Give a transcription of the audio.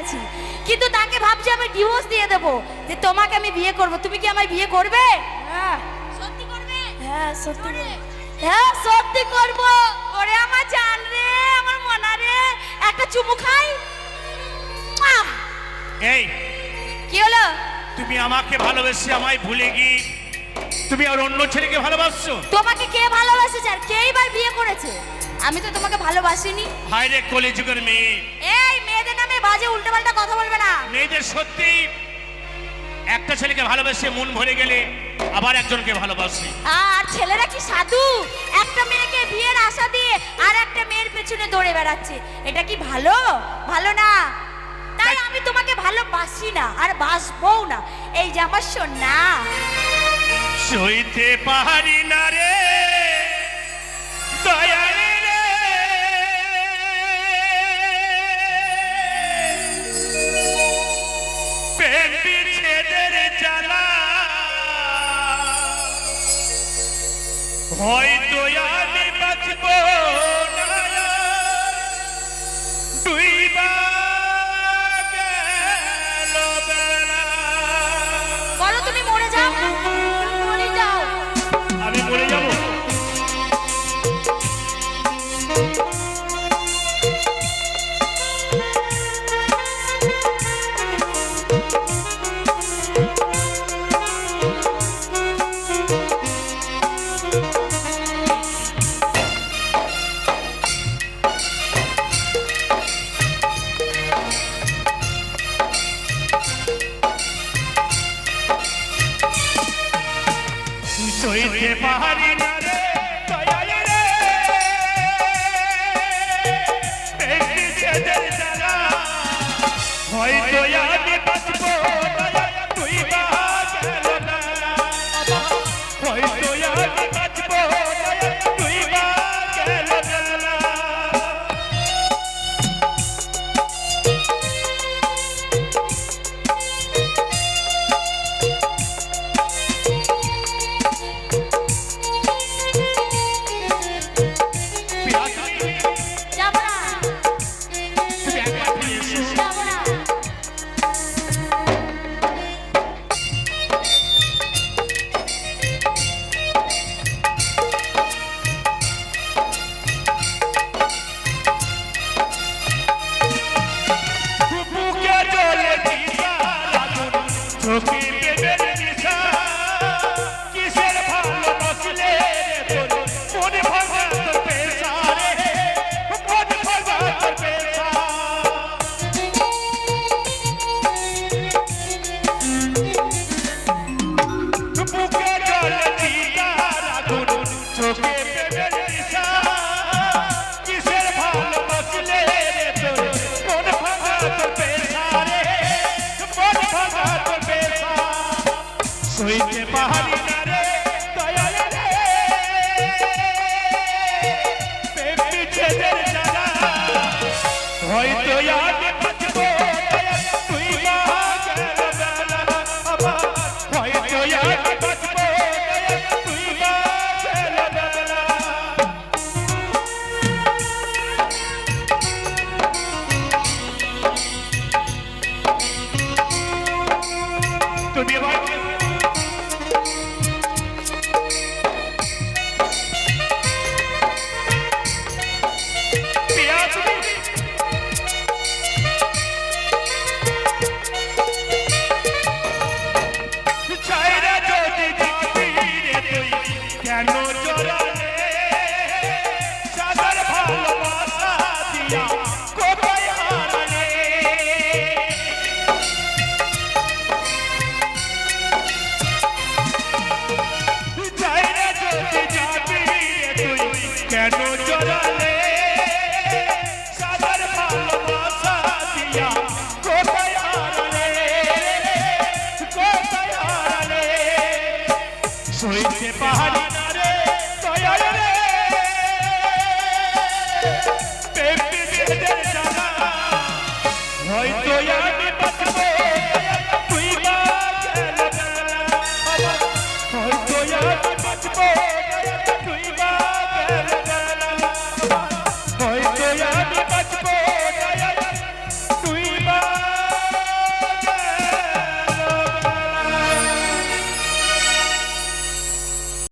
আছি, কিন্তু তাকে ভাবছি আমি ডিভোর্স দিয়ে দেবো, যে তোমাকে আমি বিয়ে করব। তুমি কি আমায় বিয়ে করবে? হ্যাঁ সত্যি করবে? হ্যাঁ সত্যি করে। হ্যাঁ সত্যি করব। ওরে আমার জান রে, আমার মনা রে, একটা চুমু খাই। আহ! এই কি হলো? তুমি আমাকে ভালোবেসে আমায় ভুলে গিয়ে তুমি আর অন্য ছেলেকে ভালোবাসছো? তোমাকে কে ভালোবাসেছে আর কেই বা বিয়ে করেছে? আমি তো তোমাকে ভালোবাসিনি। হায় রে কলিযুগের মেয়ে, এই মেয়েদের নামে বাজে উল্টোপাল্টা কথা বলবে না। মেয়েদের সত্যি একটা ছেলেকে ভালোবেসে মন ভরে গেলে আবার একজনকে ভালোবাসে। আর ছেলেরা কি সাধু? একটা মেয়েকে বিয়ের আশা দিয়ে আর একটা মেয়ের পেছনে দৌড়ে বেড়াচ্ছে, এটা কি ভালো? ভালো না। তাই আমি তোমাকে ভালোবাসি না আর বাসবও না। এই যে আমার সোনা। সইতে পারি না রে দয়াল রে, প্রেম বিচ্ছেদের জ্বালা, হয়তো আমি বাঁচব না, ডুইবা গেল বেলা। বলো তুমি মরে যাও, মরে যাও। আমি মরে যাব? সইতে পারি না রে দয়াল রে, প্রেম বিচ্ছেদের জ্বালা, হয়তো আমি বাঁচব না, তুই বা গেল বেলা। হয়তো আমি বাঁচব না, তুই বা গেল বেলা। যাবো না, তুমি একবার ফিরে এসো। যাবো না। বুকে জ্বলে চিতার আগুন, চোখে প্রেমের নেশা, কিসের ভালোবাসলে রে তোর মন ভাঙা তোর পেশা রে, মন ভাঙা তোর পেশা। বুকে জ্বলে চিতার আগুন, চোখে প্রেমের নেশা, কিসের ভালোবাসলে রে তোর মন ভাঙা তোর পেশা রে, মন ভাঙা তোর পেশা। সইতে পারি না রে দয়াল রে, প্রেম বিচ্ছেদের জ্বালা, হয়তো আমি বাঁচব না, তুই বা গেল বেলা। আবার হয়তো আমি বাঁচব না, তুই বা গেল বেলা। তুমি এবার পিয়া তুমি ছাইরা যদি যাবি রে তুই কেন জড়ালে, সাদার ভালোবাসা দিয়া কোথায় হারালে। ছাইরা যদি যাবি রে তুই কেন জড়ালে, সাদার ভালোবাসা দিয়া কোথায় হারালে, কোথায় হারালে। সইতে পারি না রে দয়াল রে, প্রেম বিচ্ছেদের জ্বালা, হয়তো আমি